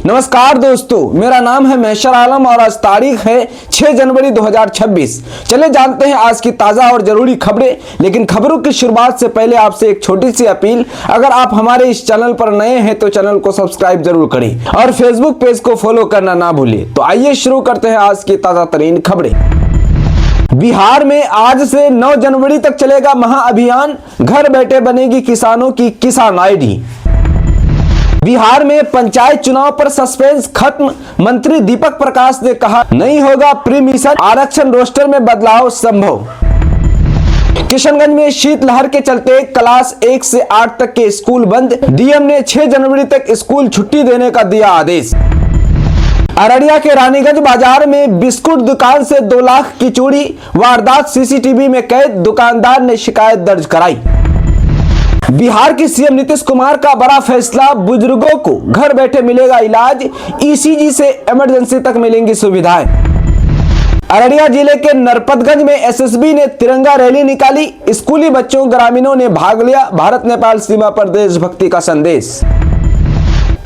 नमस्कार दोस्तों, मेरा नाम है मैशर आलम और आज तारीख है 6 जनवरी 2026। चले जानते हैं आज की ताजा और जरूरी खबरें। लेकिन खबरों की शुरुआत से पहले आपसे एक छोटी सी अपील, अगर आप हमारे इस चैनल पर नए हैं तो चैनल को सब्सक्राइब जरूर करें और फेसबुक पेज को फॉलो करना ना भूलें। तो आइए शुरू करते हैं आज की ताजा तरीन खबरें। बिहार में आज से 9 जनवरी तक चलेगा महाअभियान, घर बैठे बनेगी किसानों की किसान आईडी। बिहार में पंचायत चुनाव पर सस्पेंस खत्म, मंत्री दीपक प्रकाश ने कहा नहीं होगा प्री मिशन, आरक्षण रोस्टर में बदलाव संभव। किशनगंज में शीतलहर के चलते क्लास 1 से 8 तक के स्कूल बंद, डीएम ने 6 जनवरी तक स्कूल छुट्टी देने का दिया आदेश। अररिया के रानीगंज बाजार में बिस्कुट दुकान से 2 लाख की चोरी, वारदात सीसीटीवी में कैद, दुकानदार ने शिकायत दर्ज कराई। बिहार के सीएम नीतीश कुमार का बड़ा फैसला, बुजुर्गों को घर बैठे मिलेगा इलाज, ईसीजी से इमरजेंसी तक मिलेंगी सुविधाएं। अररिया जिले के नरपतगंज में एसएसबी ने तिरंगा रैली निकाली, स्कूली बच्चों ग्रामीणों ने भाग लिया, भारत नेपाल सीमा पर देशभक्ति का संदेश।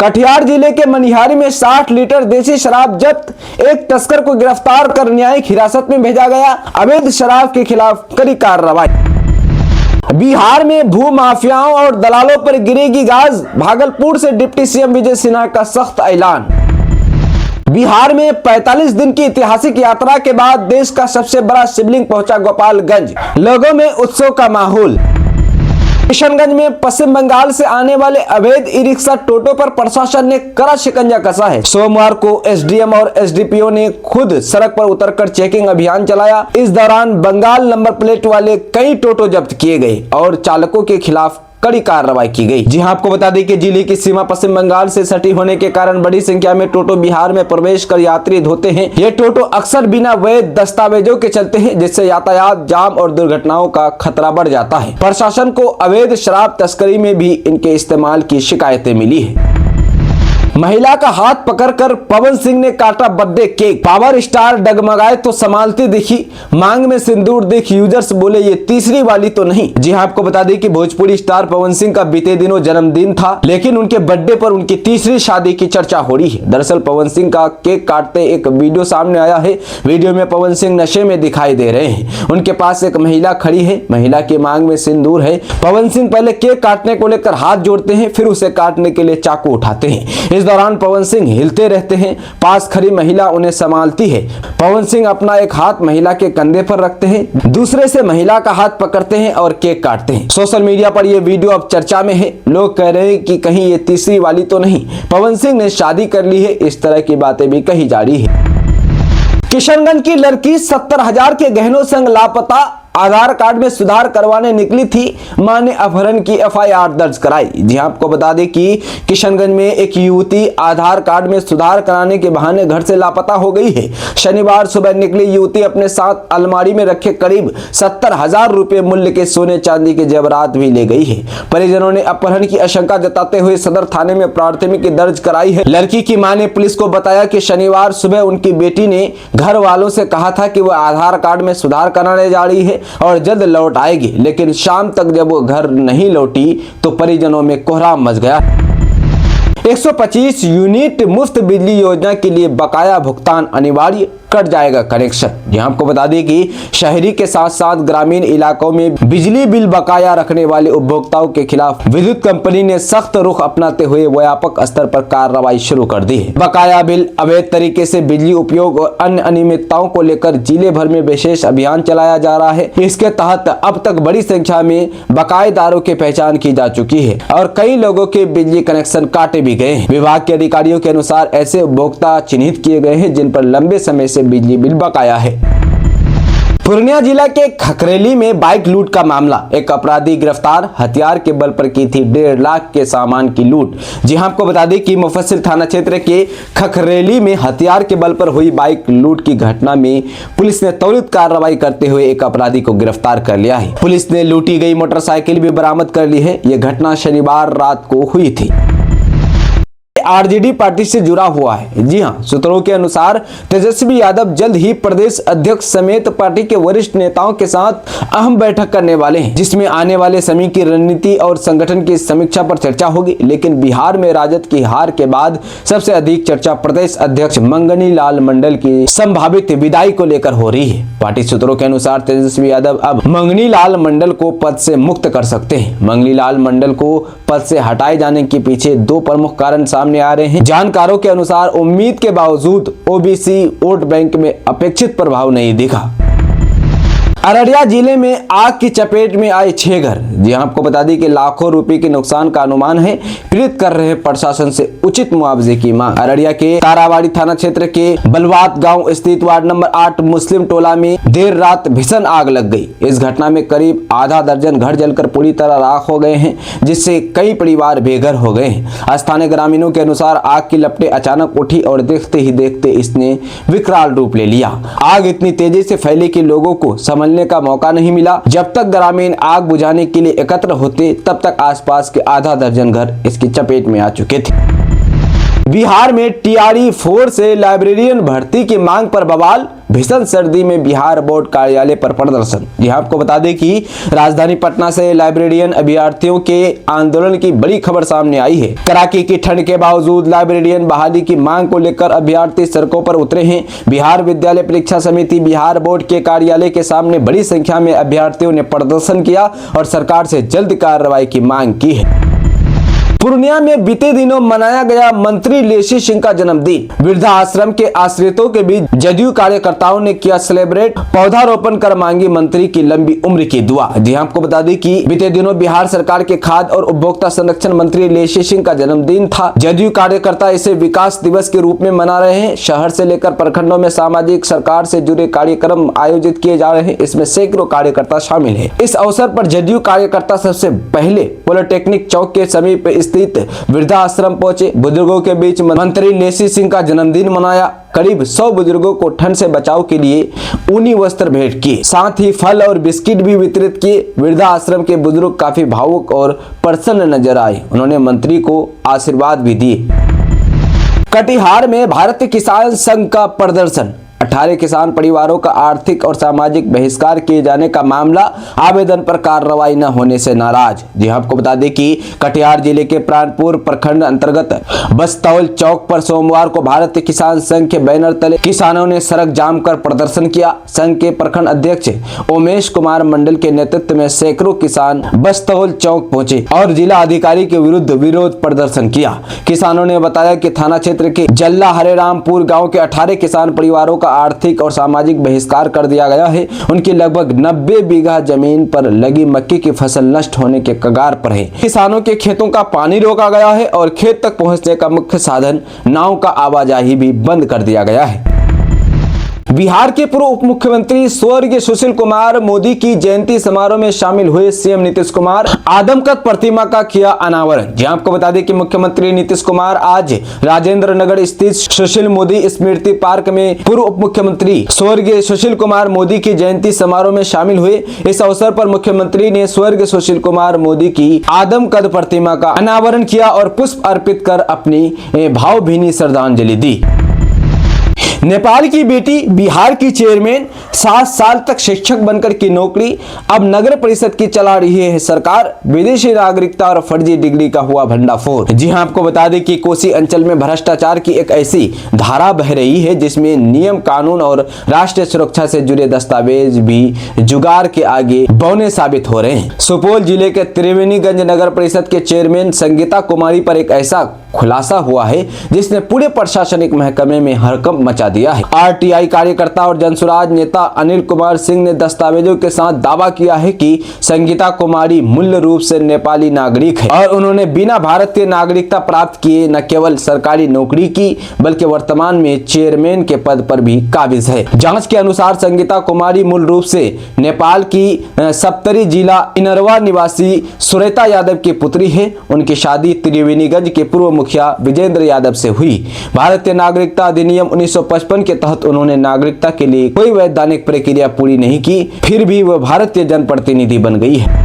कटिहार जिले के मनिहारी में 60 लीटर देसी शराब जब्त, एक तस्कर को गिरफ्तार कर न्यायिक हिरासत में भेजा गया, अवैध शराब के खिलाफ कड़ी कार्रवाई। बिहार में भू माफियाओं और दलालों पर गिरेगी गाज, भागलपुर से डिप्टी सीएम विजय सिन्हा का सख्त ऐलान। बिहार में 45 दिन की ऐतिहासिक यात्रा के बाद देश का सबसे बड़ा शिवलिंग पहुंचा गोपालगंज, लोगों में उत्सव का माहौल। किशनगंज में पश्चिम बंगाल से आने वाले अवैध ई रिक्शा टोटो पर प्रशासन ने कड़ा शिकंजा कसा है। सोमवार को एसडीएम और एसडीपीओ ने खुद सड़क पर उतरकर चेकिंग अभियान चलाया। इस दौरान बंगाल नंबर प्लेट वाले कई टोटो जब्त किए गए और चालकों के खिलाफ कड़ी कार्रवाई की गई। जी हां, आपको बता दें कि जिले की सीमा पश्चिम बंगाल से सटी होने के कारण बड़ी संख्या में टोटो बिहार में प्रवेश कर यात्री ढोते हैं। ये टोटो अक्सर बिना वैध दस्तावेजों के चलते हैं, जिससे यातायात जाम और दुर्घटनाओं का खतरा बढ़ जाता है। प्रशासन को अवैध शराब तस्करी में भी इनके इस्तेमाल की शिकायतें मिली है। महिला का हाथ पकड़कर पवन सिंह ने काटा बर्थडे केक, पावर स्टार डगमगाए तो संभालती दिखी, मांग में सिंदूर देख यूजर्स बोले ये तीसरी वाली तो नहीं। जी हां, आपको बता दें कि भोजपुरी स्टार पवन सिंह का बीते दिनों जन्मदिन था, लेकिन उनके बर्थडे पर उनकी तीसरी शादी की चर्चा हो रही है। दरअसल पवन सिंह का केक काटते एक वीडियो सामने आया है। वीडियो में पवन सिंह नशे में दिखाई दे रहे हैं। उनके पास एक महिला खड़ी है, महिला की मांग में सिंदूर है। पवन सिंह पहले केक काटने को लेकर हाथ जोड़ते हैं, फिर उसे काटने के लिए चाकू उठाते हैं। इस दौरान पवन सिंह हिलते रहते हैं, पास खड़ी महिला उन्हें संभालती है। पवन सिंह अपना एक हाथ महिला के कंधे पर रखते हैं, दूसरे से महिला का हाथ पकड़ते हैं और केक काटते हैं। सोशल मीडिया पर यह वीडियो अब चर्चा में है। लोग कह रहे हैं कि कहीं ये तीसरी वाली तो नहीं, पवन सिंह ने शादी कर ली है, इस तरह की बातें भी कही जा रही है। किशनगंज की लड़की 70,000 के गहनों संग लापता, आधार कार्ड में सुधार करवाने निकली थी, मां ने अपहरण की एफआईआर दर्ज कराई। जी आपको बता दें कि किशनगंज में एक युवती आधार कार्ड में सुधार कराने के बहाने घर से लापता हो गई है। शनिवार सुबह निकली युवती अपने साथ अलमारी में रखे करीब 70,000 रुपए मूल्य के सोने चांदी के जेवरात भी ले गई है। परिजनों ने अपहरण की आशंका जताते हुए सदर थाने में प्राथमिकी दर्ज कराई है। लड़की की मां ने पुलिस को बताया कि शनिवार सुबह उनकी बेटी ने घर वालों से कहा था कि वह आधार कार्ड में सुधार कराने जा रही है और जल्द लौट आएगी, लेकिन शाम तक जब वो घर नहीं लौटी तो परिजनों में कोहराम मच गया। 125 यूनिट मुफ्त बिजली योजना के लिए बकाया भुगतान अनिवार्य, कट जाएगा कनेक्शन। यहाँ आपको बता दें कि शहरी के साथ साथ ग्रामीण इलाकों में बिजली बिल बकाया रखने वाले उपभोक्ताओं के खिलाफ विद्युत कंपनी ने सख्त रुख अपनाते हुए व्यापक स्तर पर कार्रवाई शुरू कर दी है। बकाया बिल, अवैध तरीके से बिजली उपयोग और अन्य अनियमितताओं को लेकर जिले भर में विशेष अभियान चलाया जा रहा है। इसके तहत अब तक बड़ी संख्या में बकायेदारों की पहचान की जा चुकी है और कई लोगों के बिजली कनेक्शन काटे भी गए हैं। विभाग के अधिकारियों के अनुसार ऐसे उपभोक्ता चिन्हित किए गए हैं जिन पर लंबे समय से बिजली बिल बकाया है। पूर्णिया जिला के खखरेली में बाइक लूट का मामला, एक अपराधी गिरफ्तार, हथियार के बल पर की थी 1.5 लाख के सामान की लूट। जी हां, आपको बता दें कि मुफस्सिल थाना क्षेत्र के खखरेली में हथियार के बल पर हुई बाइक लूट की घटना में पुलिस ने त्वरित कार्रवाई करते हुए एक अपराधी को गिरफ्तार कर लिया है। पुलिस ने लूटी गई मोटरसाइकिल भी बरामद कर ली है। यह घटना शनिवार रात को हुई थी। आरजेडी पार्टी से जुड़ा हुआ है। जी हां, सूत्रों के अनुसार तेजस्वी यादव जल्द ही प्रदेश अध्यक्ष समेत पार्टी के वरिष्ठ नेताओं के साथ अहम बैठक करने वाले हैं, जिसमें आने वाले समय की रणनीति और संगठन की समीक्षा पर चर्चा होगी। लेकिन बिहार में राजद की हार के बाद सबसे अधिक चर्चा प्रदेश अध्यक्ष मंगनी लाल मंडल की संभावित विदाई को लेकर हो रही है। पार्टी सूत्रों के अनुसार तेजस्वी यादव अब मंगनी लाल मंडल को पद से मुक्त कर सकते हैं। मंगनी लाल मंडल को पद से हटाए जाने के पीछे दो प्रमुख कारण सामने आ रहे हैं। जानकारों के अनुसार उम्मीद के बावजूद ओबीसी वोट बैंक में अपेक्षित प्रभाव नहीं दिखा। अररिया जिले में आग की चपेट में आए 6 घर। जी हां, आपको बता दें कि लाखों रुपए के नुकसान का अनुमान है। पीड़ित कर रहे प्रशासन से उचित मुआवजे की मांग। अररिया के ताराबाड़ी थाना क्षेत्र के बलवात गांव स्थित वार्ड नंबर 8 मुस्लिम टोला में देर रात भीषण आग लग गई। इस घटना में करीब आधा दर्जन घर जलकर पूरी तरह राख हो गए हैं, जिससे कई परिवार बेघर हो गए हैं। स्थानीय ग्रामीणों के अनुसार आग की लपटें अचानक उठी और देखते ही देखते इसने विकराल रूप ले लिया। आग इतनी तेजी से फैली कि लोगों को समझने का मौका नहीं मिला। जब तक ग्रामीण आग बुझाने के लिए एकत्र होते, तब तक आसपास के आधा दर्जन घर इसकी चपेट में आ चुके थे। बिहार में टीआरई 4 से लाइब्रेरियन भर्ती की मांग पर बवाल। भीषण सर्दी में बिहार बोर्ड कार्यालय पर प्रदर्शन। जी आपको बता दें कि राजधानी पटना से लाइब्रेरियन अभ्यर्थियों के आंदोलन की बड़ी खबर सामने आई है। कड़ाके की ठंड के बावजूद लाइब्रेरियन बहाली की मांग को लेकर अभ्यर्थी सड़कों पर उतरे हैं। बिहार विद्यालय परीक्षा समिति बिहार बोर्ड के कार्यालय के सामने बड़ी संख्या में अभ्यर्थियों ने प्रदर्शन किया और सरकार से जल्द कार्रवाई की मांग की है। पूर्णिया में बीते दिनों मनाया गया मंत्री लेसी सिंह का जन्मदिन। वृद्धाश्रम के आश्रितों के बीच जदयू कार्यकर्ताओं ने किया सेलिब्रेट। पौधारोपण कर मांगी मंत्री की लंबी उम्र की दुआ। जी आपको बता दें कि बीते दिनों बिहार सरकार के खाद्य और उपभोक्ता संरक्षण मंत्री लेसी सिंह का जन्मदिन था। जदयू कार्यकर्ता इसे विकास दिवस के रूप में मना रहे हैं। शहर से लेकर प्रखंडों में सामाजिक सरकार से जुड़े कार्यक्रम आयोजित किए जा रहे हैं। इसमें सैकड़ों कार्यकर्ता शामिल है। इस अवसर पर जदयू कार्यकर्ता सबसे पहले पॉलिटेक्निक चौक के समीप वृद्धाश्रम पहुंचे। बुजुर्गों के बीच मंत्री लेसी सिंह का जन्मदिन मनाया। करीब 100 बुजुर्गों को ठंड से बचाव के लिए ऊनी वस्त्र भेंट किए, साथ ही फल और बिस्किट भी वितरित किए। वृद्धाश्रम के बुजुर्ग काफी भावुक और प्रसन्न नजर आए। उन्होंने मंत्री को आशीर्वाद भी दिए। कटिहार में भारतीय किसान संघ का प्रदर्शन। 18 किसान परिवारों का आर्थिक और सामाजिक बहिष्कार किए जाने का मामला, आवेदन पर कार्रवाई न होने से नाराज। जी आपको बता दें कि कटिहार जिले के प्राणपुर प्रखंड अंतर्गत बस्तौल चौक पर सोमवार को भारतीय किसान संघ के बैनर तले किसानों ने सड़क जाम कर प्रदर्शन किया। संघ के प्रखंड अध्यक्ष उमेश कुमार मंडल के नेतृत्व में सैकड़ों किसान बस्तौल चौक पहुंचे और जिला अधिकारी के विरुद्ध विरोध प्रदर्शन किया। किसानों ने बताया कि थाना क्षेत्र के जल्ला हरेरामपुर गाँव के 18 किसान परिवारों का आर्थिक और सामाजिक बहिष्कार कर दिया गया है। उनकी लगभग 90 बीघा जमीन पर लगी मक्की की फसल नष्ट होने के कगार पर है। किसानों के खेतों का पानी रोका गया है और खेत तक पहुंचने का मुख्य साधन नाव का आवाजाही भी बंद कर दिया गया है। बिहार के पूर्व उप मुख्यमंत्री स्वर्गीय सुशील कुमार मोदी की जयंती समारोह में शामिल हुए सीएम नीतीश कुमार। आदमकद प्रतिमा का किया अनावरण। जी आपको बता दें कि मुख्यमंत्री नीतीश कुमार आज राजेंद्र नगर स्थित सुशील मोदी स्मृति पार्क में पूर्व उप मुख्यमंत्री स्वर्गीय सुशील कुमार मोदी की जयंती समारोह में शामिल हुए। इस अवसर पर मुख्यमंत्री ने स्वर्गीय सुशील कुमार मोदी की आदमकद प्रतिमा का अनावरण किया और पुष्प अर्पित कर अपनी भावभीनी श्रद्धांजलि दी। नेपाल की बेटी बिहार की चेयरमैन, 7 साल तक शिक्षक बनकर की नौकरी, अब नगर परिषद की चला रही है सरकार। विदेशी नागरिकता और फर्जी डिग्री का हुआ भंडाफोड़। जी हां, आपको बता दें कि कोसी अंचल में भ्रष्टाचार की एक ऐसी धारा बह रही है जिसमें नियम कानून और राष्ट्रीय सुरक्षा से जुड़े दस्तावेज भी जुगाड़ के आगे बौने साबित हो रहे हैं। सुपौल जिले के त्रिवेणीगंज नगर परिषद के चेयरमैन संगीता कुमारी पर एक ऐसा खुलासा हुआ है जिसने पूरे प्रशासनिक महकमे में हड़कंप मचा दिया है। आरटीआई कार्यकर्ता और जनसुराज नेता अनिल कुमार सिंह ने दस्तावेजों के साथ दावा किया है कि संगीता कुमारी मूल रूप से नेपाली नागरिक है और उन्होंने बिना भारतीय नागरिकता प्राप्त किए न केवल सरकारी नौकरी की बल्कि वर्तमान में चेयरमैन के पद पर भी काबिज है। जांच के अनुसार संगीता कुमारी मूल रूप से नेपाल की सप्तरी जिला इनरवा निवासी सुरेता यादव की पुत्री है। उनकी शादी त्रिवेणीगंज के पूर्व मुखिया विजेंद्र यादव से हुई। भारतीय नागरिकता अधिनियम 1955 के तहत उन्होंने नागरिकता के लिए कोई वैधानिक प्रक्रिया पूरी नहीं की, फिर भी वह भारतीय जनप्रतिनिधि बन गई है।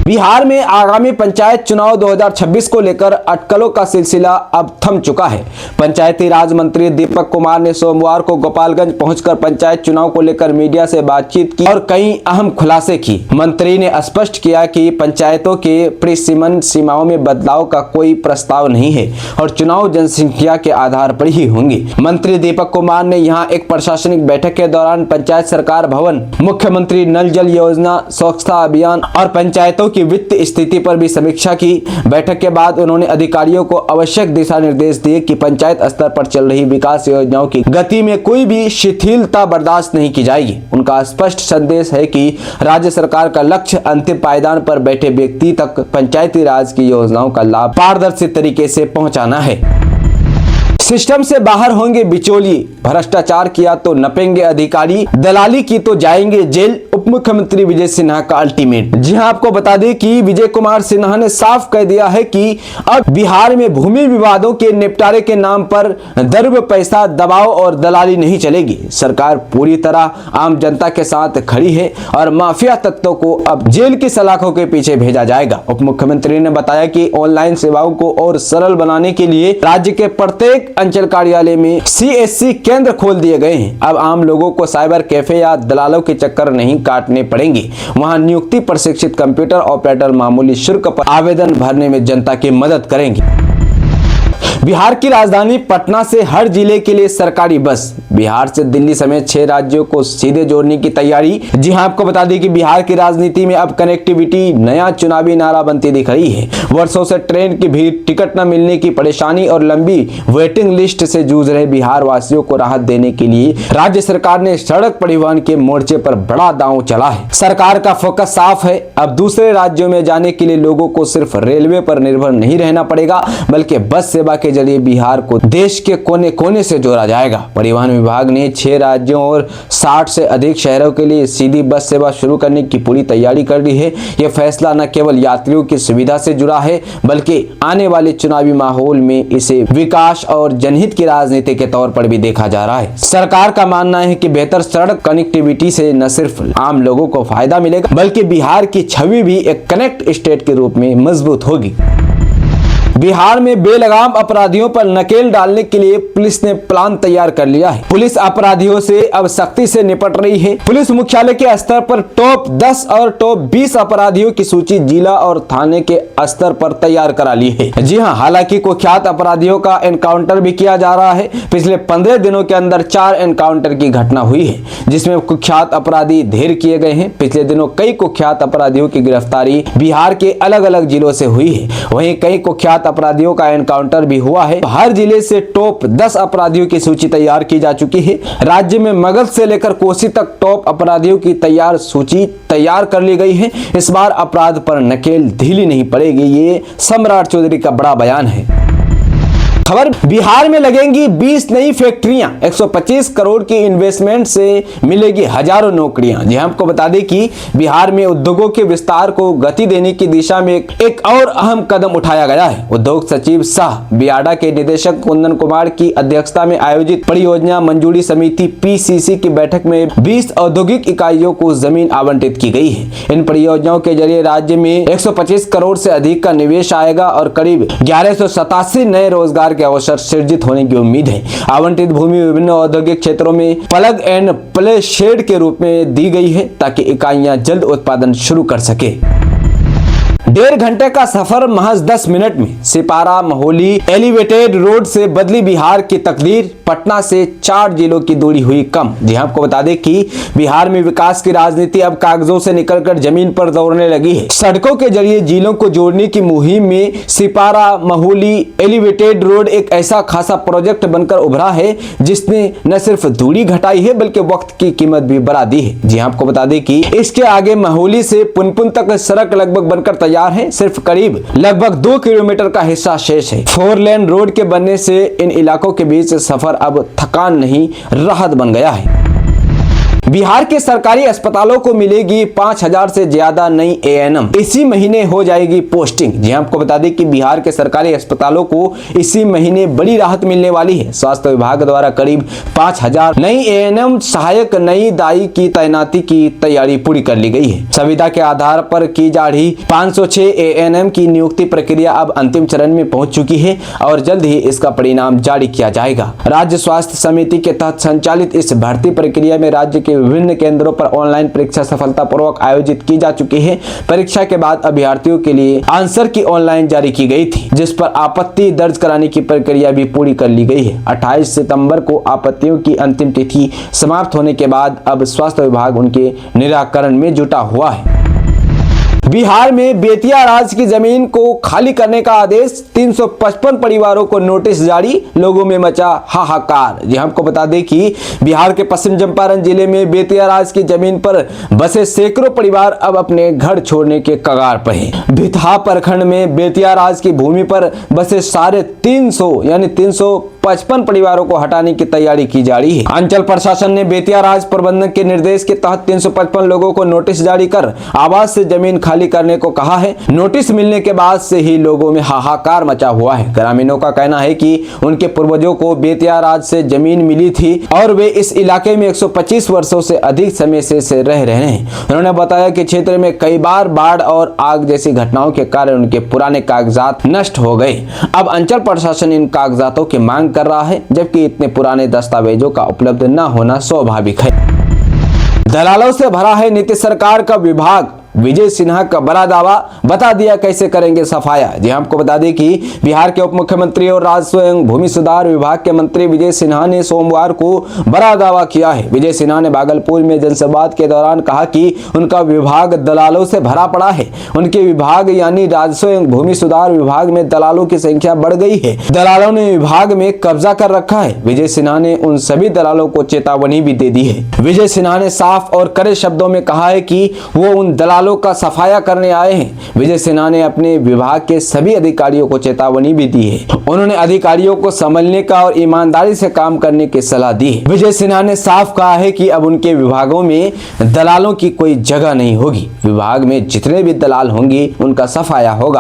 बिहार में आगामी पंचायत चुनाव 2026 को लेकर अटकलों का सिलसिला अब थम चुका है। पंचायती राज मंत्री दीपक कुमार ने सोमवार को गोपालगंज पहुंचकर पंचायत चुनाव को लेकर मीडिया से बातचीत की और कई अहम खुलासे की। मंत्री ने स्पष्ट किया कि पंचायतों के परिसीमन सीमाओं में बदलाव का कोई प्रस्ताव नहीं है और चुनाव जनसंख्या के आधार पर ही होंगे। मंत्री दीपक कुमार ने यहां एक प्रशासनिक बैठक के दौरान पंचायत सरकार भवन, मुख्यमंत्री नल जल योजना, स्वच्छता अभियान और पंचायतों की वित्त स्थिति पर भी समीक्षा की। बैठक के बाद उन्होंने अधिकारियों को आवश्यक दिशा निर्देश दिए कि पंचायत स्तर पर चल रही विकास योजनाओं की गति में कोई भी शिथिलता बर्दाश्त नहीं की जाएगी। उनका स्पष्ट संदेश है कि राज्य सरकार का लक्ष्य अंतिम पायदान पर बैठे व्यक्ति तक पंचायती राज की योजनाओं का लाभ पारदर्शी तरीके से पहुंचाना है। सिस्टम से बाहर होंगे बिचौलिए, भ्रष्टाचार किया तो नपेंगे अधिकारी, दलाली की तो जाएंगे जेल, उप मुख्यमंत्री विजय सिन्हा का अल्टीमेट। जी हां, आपको बता दें कि विजय कुमार सिन्हा ने साफ कह दिया है कि अब बिहार में भूमि विवादों के निपटारे के नाम पर दर्ब पैसा, दबाव और दलाली नहीं चलेगी। सरकार पूरी तरह आम जनता के साथ खड़ी है और माफिया तत्वों को अब जेल की सलाखों के पीछे भेजा जाएगा। उप मुख्यमंत्री ने बताया कि ऑनलाइन सेवाओं को और सरल बनाने के लिए राज्य के प्रत्येक अंचल कार्यालय में CSC केंद्र खोल दिए गए हैं। अब आम लोगों को साइबर कैफे या दलालों के चक्कर नहीं काटने पड़ेंगे। वहां नियुक्ति प्रशिक्षित कंप्यूटर ऑपरेटर मामूली शुल्क पर आवेदन भरने में जनता की मदद करेंगे। बिहार की राजधानी पटना से हर जिले के लिए सरकारी बस। बिहार से दिल्ली समेत 6 राज्यों को सीधे जोड़ने की तैयारी। जी हां, आपको बता दें कि बिहार की राजनीति में अब कनेक्टिविटी नया चुनावी नारा बनती दिख रही है। वर्षों से ट्रेन की भीड़, टिकट न मिलने की परेशानी और लंबी वेटिंग लिस्ट से जूझ रहे बिहार वासियों को राहत देने के लिए राज्य सरकार ने सड़क परिवहन के मोर्चे पर बड़ा दांव चला है। सरकार का फोकस साफ है। अब दूसरे राज्यों में जाने के लिए लोगों को सिर्फ रेलवे पर निर्भर नहीं रहना पड़ेगा, बल्कि बस सेवा के जरिए बिहार को देश के कोने कोने से जोड़ा जाएगा। परिवहन विभाग ने 6 राज्यों और 60 से अधिक शहरों के लिए सीधी बस सेवा शुरू करने की पूरी तैयारी कर ली है। यह फैसला न केवल यात्रियों की सुविधा से जुड़ा है, बल्कि आने वाले चुनावी माहौल में इसे विकास और जनहित की राजनीति के तौर पर भी देखा जा रहा है। सरकार का मानना है कि बेहतर सड़क कनेक्टिविटी से न सिर्फ आम लोगों को फायदा मिलेगा, बल्कि बिहार की छवि भी एक कनेक्ट स्टेट के रूप में मजबूत होगी। बिहार में बेलगाम अपराधियों पर नकेल डालने के लिए पुलिस ने प्लान तैयार कर लिया है। पुलिस अपराधियों से अब सख्ती से निपट रही है। पुलिस मुख्यालय के स्तर पर टॉप 10 और टॉप 20 अपराधियों की सूची जिला और थाने के स्तर पर तैयार करा ली है। जी हां, हालांकि कुख्यात अपराधियों का एनकाउंटर भी किया जा रहा है। पिछले 15 दिनों के अंदर 4 एनकाउंटर की घटना हुई है, जिसमें कुख्यात अपराधी ढेर किए गए हैं। पिछले दिनों कई कुख्यात अपराधियों की गिरफ्तारी बिहार के अलग अलग जिलों से हुई है। वहीं कई कुख्यात अपराधियों का एनकाउंटर भी हुआ है। हर जिले से टॉप 10 अपराधियों की सूची तैयार की जा चुकी है। राज्य में मगध से लेकर कोसी तक टॉप अपराधियों की सूची तैयार कर ली गई है। इस बार अपराध पर नकेल ढीली नहीं पड़ेगी, ये सम्राट चौधरी का बड़ा बयान है। खबर, बिहार में लगेंगी 20 नई फैक्ट्रियां, 125 करोड़ की इन्वेस्टमेंट से मिलेगी हजारों नौकरियां। जी आपको बता दें कि बिहार में उद्योगों के विस्तार को गति देने की दिशा में एक और अहम कदम उठाया गया है। उद्योग सचिव सह बियाडा के निदेशक कुंदन कुमार की अध्यक्षता में आयोजित परियोजना मंजूरी समिति PCC की बैठक में 20 औद्योगिक इकाइयों को जमीन आवंटित की गई है। इन परियोजनाओं के जरिए राज्य में 125 करोड़ से अधिक का निवेश आएगा और करीब 1187 नए रोजगार के अवसर सृजित होने की उम्मीद है। आवंटित भूमि विभिन्न औद्योगिक क्षेत्रों में प्लग एंड प्ले शेड के रूप में दी गई है, ताकि इकाइयां जल्द उत्पादन शुरू कर सके। 1.5 घंटे का सफर महज 10 मिनट में सिपारा महोली एलिवेटेड रोड से बदली बिहार की तकदीर। पटना से 4 जिलों की दूरी हुई कम। जी आपको बता दें कि बिहार में विकास की राजनीति अब कागजों से निकलकर जमीन पर दौड़ने लगी है। सड़कों के जरिए जिलों को जोड़ने की मुहिम में सिपारा महोली एलिवेटेड रोड एक ऐसा खासा प्रोजेक्ट बनकर उभरा है, जिसने न सिर्फ दूरी घटाई है, बल्कि वक्त की कीमत भी बढ़ा दी है। जी आपको बता दें कि इसके आगे महोली से पुनपुन तक सड़क लगभग बनकर तैयार है। सिर्फ करीब लगभग 2 किलोमीटर का हिस्सा शेष है। 4 लेन रोड के बनने से इन इलाकों के बीच सफर अब थकान नहीं, राहत बन गया है। बिहार के सरकारी अस्पतालों को मिलेगी 5000 से ज्यादा नई एएनएम। इसी महीने हो जाएगी पोस्टिंग। जी आपको बता दें कि बिहार के सरकारी अस्पतालों को इसी महीने बड़ी राहत मिलने वाली है। स्वास्थ्य विभाग द्वारा करीब 5000 नई एएनएम सहायक नई दाई की तैनाती की तैयारी पूरी कर ली गई है। संविदा के आधार पर की जा रही 506 एएनएम की नियुक्ति प्रक्रिया अब अंतिम चरण में पहुंच चुकी है और जल्द ही इसका परिणाम जारी किया जाएगा। राज्य स्वास्थ्य समिति के तहत संचालित इस भर्ती प्रक्रिया में राज्य के विभिन्न केंद्रों पर ऑनलाइन परीक्षा सफलतापूर्वक आयोजित की जा चुकी है। परीक्षा के बाद अभ्यर्थियों के लिए आंसर की ऑनलाइन जारी की गई थी, जिस पर आपत्ति दर्ज कराने की प्रक्रिया भी पूरी कर ली गई है। 28 सितंबर को आपत्तियों की अंतिम तिथि समाप्त होने के बाद अब स्वास्थ्य विभाग उनके निराकरण में जुटा हुआ है। बिहार में बेतिया राज की जमीन को खाली करने का आदेश, 355 परिवारों को नोटिस जारी, लोगों में मचा हाहाकार। जी हमको बता दें कि बिहार के पश्चिम चंपारण जिले में बेतिया राज की जमीन पर बसे सैकड़ों परिवार अब अपने घर छोड़ने के कगार पर हैं। भितहा प्रखंड में बेतिया राज की भूमि पर बसे 350 यानी 355 परिवारों को हटाने की तैयारी की जा रही है। अंचल प्रशासन ने बेतिया राज प्रबंधन के निर्देश के तहत 355 लोगों को नोटिस जारी कर आवास से जमीन खाली करने को कहा है। नोटिस मिलने के बाद से ही लोगों में हाहाकार मचा हुआ है। ग्रामीणों का कहना है कि उनके पूर्वजों को बेतिया राज से जमीन मिली थी और वे इस इलाके में 125 वर्षों से अधिक समय से रह रहे हैं। उन्होंने बताया कि क्षेत्र में कई बार बाढ़ और आग जैसी घटनाओं के कारण उनके पुराने कागजात नष्ट हो गए। अब अंचल प्रशासन इन कागजातों की मांग कर रहा है, जबकि इतने पुराने दस्तावेजों का उपलब्ध न होना स्वाभाविक है। दलालों से भरा है नीतीश सरकार का विभाग, विजय सिन्हा का बड़ा दावा, बता दिया कैसे करेंगे सफाया। जी आपको बता दें कि बिहार के उप मुख्यमंत्री और राजस्व एवं भूमि सुधार विभाग के मंत्री विजय सिन्हा ने सोमवार को बड़ा दावा किया है। विजय सिन्हा ने भागलपुर में जनसंवाद के दौरान कहा कि उनका विभाग दलालों से भरा पड़ा है। उनके विभाग यानी राजस्व एवं भूमि सुधार विभाग में दलालों की संख्या बढ़ गई है। दलालों ने विभाग में कब्जा कर रखा है। विजय सिन्हा ने उन सभी दलालों को चेतावनी भी दे दी है। विजय सिन्हा ने साफ और कड़े शब्दों में कहा है कि वो उन दलालों का सफाया करने आए हैं। विजय सिन्हा ने अपने विभाग के सभी अधिकारियों को चेतावनी भी दी है। उन्होंने अधिकारियों को संभलने का और ईमानदारी से काम करने की सलाह दी है। विजय सिन्हा ने साफ कहा है कि अब उनके विभागों में दलालों की कोई जगह नहीं होगी। विभाग में जितने भी दलाल होंगे उनका सफाया होगा।